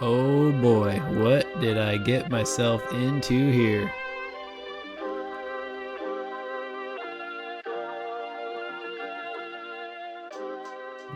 Oh boy, what did I get myself into here?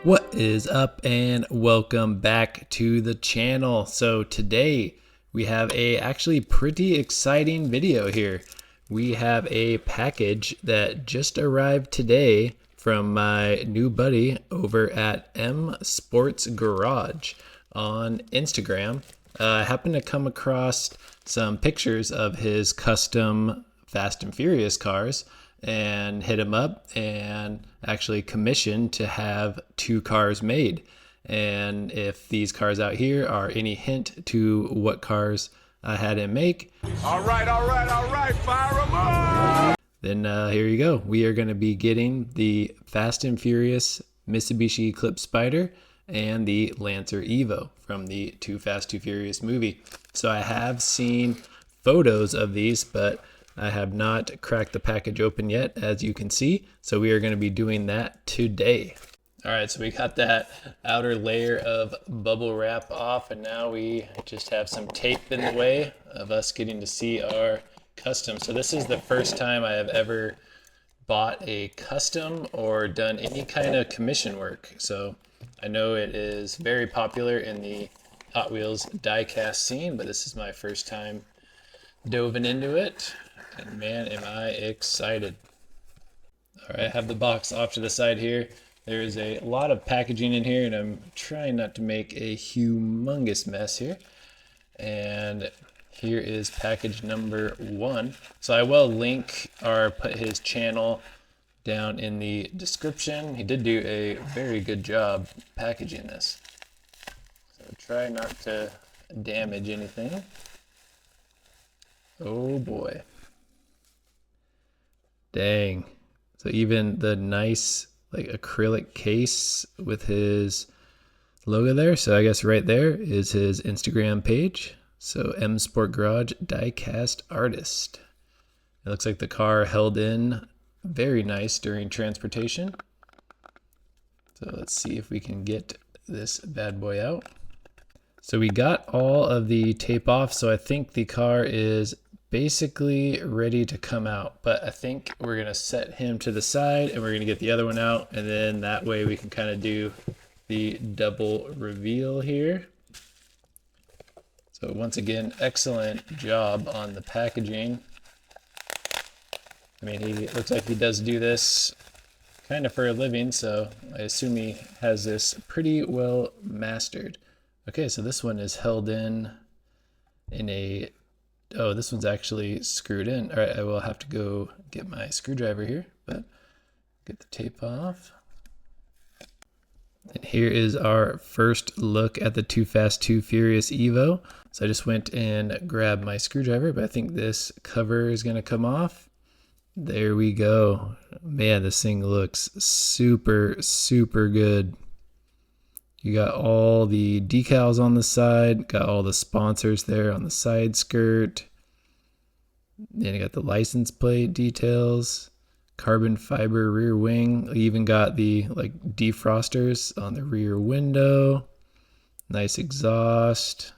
What is up and welcome back to the channel. So today we have a actually pretty exciting video here. We have a package that just arrived today from my new buddy over at M Sports Garage on Instagram. I happened to come across some pictures of his custom Fast and Furious cars and hit him up and actually commissioned to have 2 cars made. And if these cars out here are any hint to what cars I had him make, all right, fire them up! Then here you go. We are going to be getting the Fast and Furious Mitsubishi Eclipse Spider and the Lancer Evo from the Too Fast, Too Furious movie. So I have seen photos of these, but I have not cracked the package open yet, as you can see. So we are going to be doing that today. All right, so we got that outer layer of bubble wrap off, and now we just have some tape in the way of us getting to see our custom. So this is the first time I have ever bought a custom or done any kind of commission work. So I know it is very popular in the Hot Wheels diecast scene, but this is my first time diving into it. And man, am I excited. All right, I have the box off to the side here. There is a lot of packaging in here, and I'm trying not to make a humongous mess here. And here is package number 1. So I will link or put his channel down in the description. He did do a very good job packaging this. So try not to damage anything. Oh boy. Dang. So even the nice like acrylic case with his logo there. So I guess right there is his Instagram page. So M Sport Garage Diecast Artist. It looks like the car held in very nice during transportation. So let's see if we can get this bad boy out. So we got all of the tape off. So I think the car is basically ready to come out, but I think we're gonna set him to the side and we're gonna get the other one out, and then that way we can kind of do the double reveal here. So once again, excellent job on the packaging. I mean, he looks like he does do this kind of for a living, so I assume he has this pretty well mastered. Okay, so this one is held in a, oh, this one's actually screwed in. All right, I will have to go get my screwdriver here, but get the tape off. And here is our first look at the Too Fast, Too Furious Evo. So I just went and grabbed my screwdriver, but I think this cover is gonna come off. There we go. Man, this thing looks super, super good. You got all the decals on the side, got all the sponsors there on the side skirt. Then you got the license plate details, carbon fiber rear wing. You even got the like defrosters on the rear window. Nice exhaust,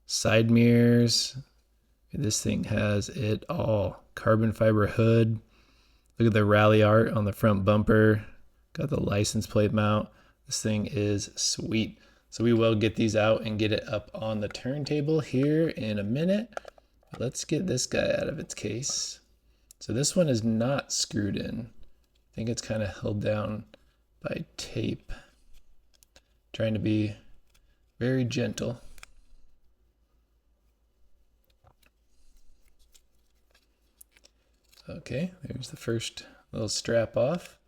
side mirrors. This thing has it all. Carbon fiber hood. Look at the rally art on the front bumper. Got the license plate mount. This thing is sweet. So we will get these out and get it up on the turntable here in a minute. Let's get this guy out of its case. So this one is not screwed in. I think it's kind of held down by tape. Trying to be very gentle. Okay, there's the first little strap off.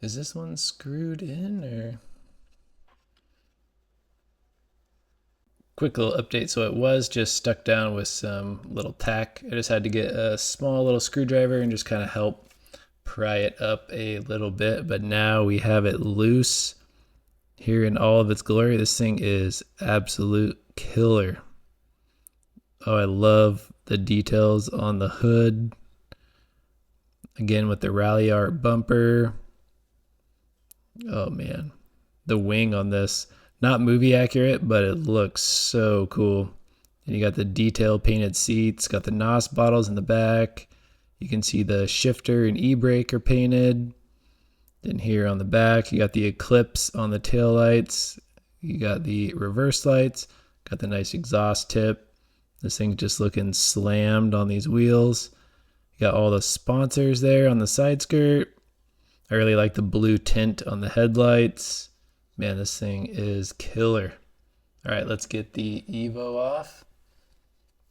Is this one screwed in or? Quick little update. So it was just stuck down with some little tack. I just had to get a small little screwdriver and just kind of help pry it up a little bit. But now we have it loose here in all of its glory. This thing is absolute killer. Oh, I love the details on the hood. Again with the rally art bumper. Oh man, the wing on this, not movie accurate, but it looks so cool. And you got the detail painted seats, got the NOS bottles in the back. You can see the shifter and e-brake are painted. Then here on the back, you got the Eclipse on the tail lights. You got the reverse lights, got the nice exhaust tip. This thing's just looking slammed on these wheels. You got all the sponsors there on the side skirt. I really like the blue tint on the headlights. Man, this thing is killer. All right, let's get the Evo off.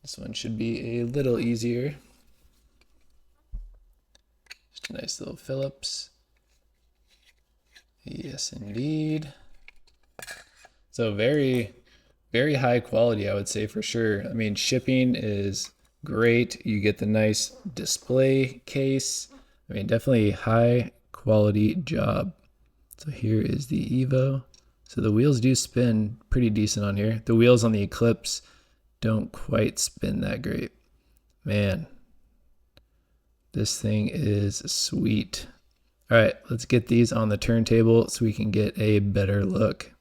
This one should be a little easier. Just a nice little Phillips. Yes, indeed. So very, very high quality, I would say for sure. I mean, shipping is great. You get the nice display case. I mean, definitely high quality job. So here is the Evo. So the wheels do spin pretty decent on here. The wheels on the Eclipse don't quite spin that great. Man, this thing is sweet. All right, let's get these on the turntable so we can get a better look.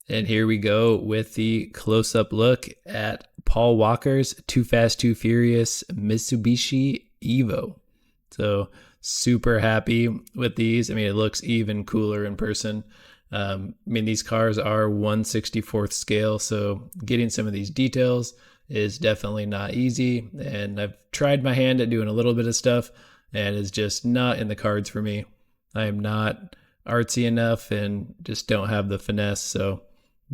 And here we go with the close-up look at Paul Walker's Too Fast, Too Furious Mitsubishi Evo. So super happy with these. I mean, it looks even cooler in person. I mean, these cars are 1/64th scale, so getting some of these details is definitely not easy. And I've tried my hand at doing a little bit of stuff, and it's just not in the cards for me. I am not artsy enough and just don't have the finesse. So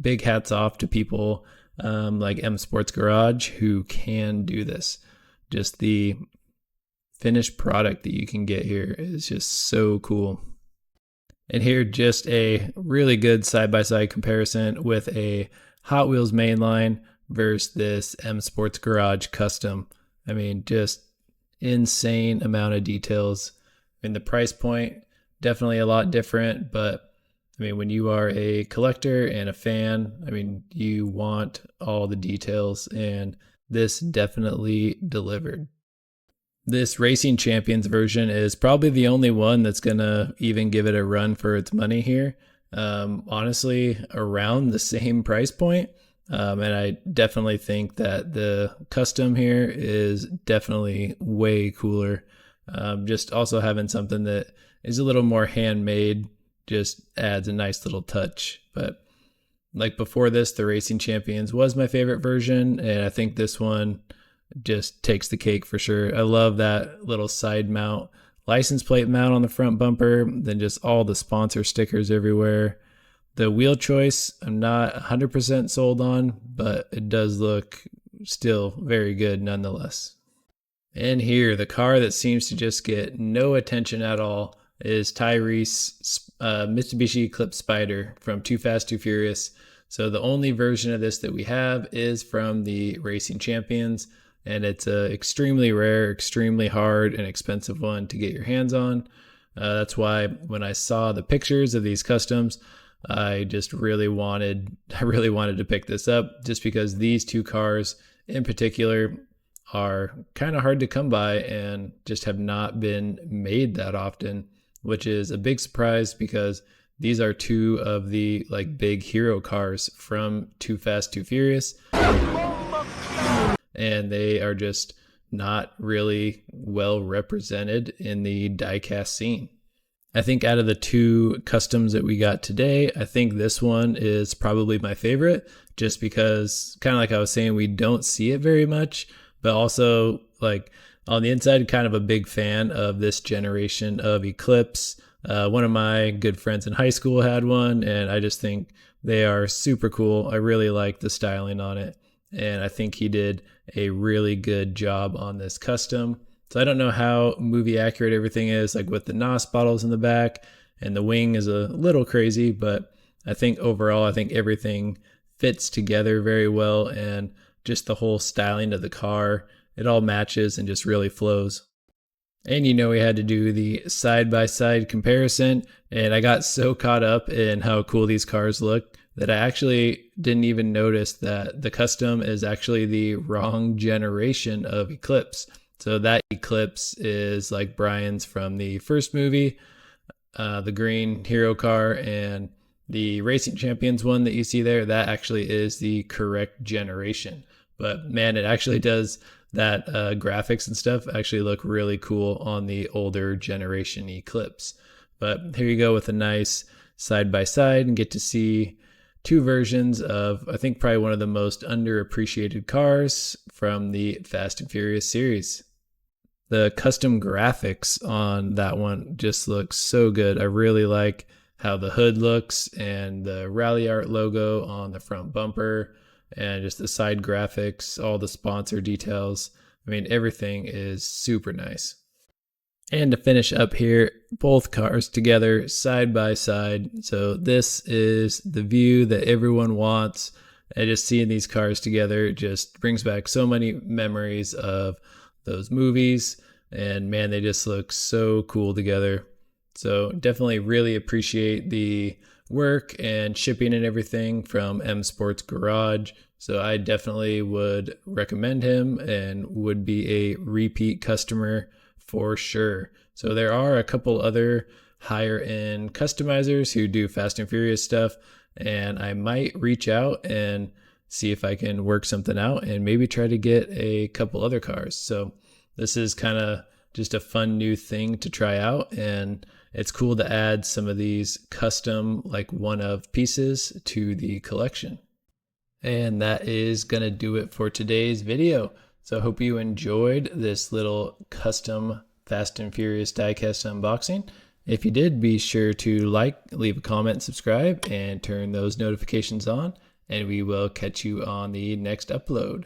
big hats off to people like M Sports Garage who can do this. Just the finished product that you can get here is just so cool. And here, just a really good side-by-side comparison with a Hot Wheels mainline versus this M Sports Garage custom. I mean, just insane amount of details. I mean, the price point, definitely a lot different, but I mean, when you are a collector and a fan, I mean, you want all the details, and this definitely delivered. This Racing Champions version is probably the only one that's going to even give it a run for its money here. Honestly, around the same price point. And I definitely think that the custom here is definitely way cooler. Just also having something that is a little more handmade just adds a nice little touch. But like before this, the Racing Champions was my favorite version, and I think this one just takes the cake for sure. I love that little side mount, license plate mount on the front bumper, then just all the sponsor stickers everywhere. The wheel choice, I'm not 100% sold on, but it does look still very good nonetheless. And here, the car that seems to just get no attention at all is Tyrese Mitsubishi Eclipse Spider from Too Fast, Too Furious. So the only version of this that we have is from the Racing Champions, and it's a extremely rare, extremely hard, and expensive one to get your hands on. That's why when I saw the pictures of these customs, I really wanted to pick this up, just because these two cars in particular are kind of hard to come by and just have not been made that often, which is a big surprise because these are two of the like big hero cars from Too Fast, Too Furious. And they are just not really well represented in the diecast scene. I think out of the two customs that we got today, I think this one is probably my favorite, just because, kind of like I was saying, we don't see it very much, but also like on the inside, kind of a big fan of this generation of Eclipse. One of my good friends in high school had one, and I just think they are super cool. I really like the styling on it, and I think he did a really good job on this custom. So I don't know how movie accurate everything is, like with the NOS bottles in the back, and the wing is a little crazy, but I think overall, I think everything fits together very well, and just the whole styling of the car, it all matches and just really flows. And you know, we had to do the side-by-side comparison, and I got so caught up in how cool these cars look that I actually didn't even notice that the custom is actually the wrong generation of Eclipse. So that Eclipse is like Brian's from the first movie, the green hero car, and the Racing Champions one that you see there, that actually is the correct generation. But man, it actually does that graphics and stuff actually look really cool on the older generation Eclipse. But here you go with a nice side by side and get to see two versions of, I think, probably one of the most underappreciated cars from the Fast and Furious series. The custom graphics on that one just looks so good. I really like how the hood looks and the Rally Art logo on the front bumper and just the side graphics, all the sponsor details. I mean, everything is super nice. And to finish up here, both cars together side by side. So this is the view that everyone wants. And just seeing these cars together just brings back so many memories of those movies. And man, they just look so cool together. So definitely really appreciate the work and shipping and everything from M Sports Garage. So I definitely would recommend him and would be a repeat customer for sure. So there are a couple other higher end customizers who do Fast and Furious stuff, and I might reach out and see if I can work something out and maybe try to get a couple other cars. So this is kind of just a fun new thing to try out, and it's cool to add some of these custom like one of pieces to the collection. And that is going to do it for today's video. So I hope you enjoyed this little custom Fast and Furious diecast unboxing. If you did, be sure to like, leave a comment, subscribe, and turn those notifications on. And we will catch you on the next upload.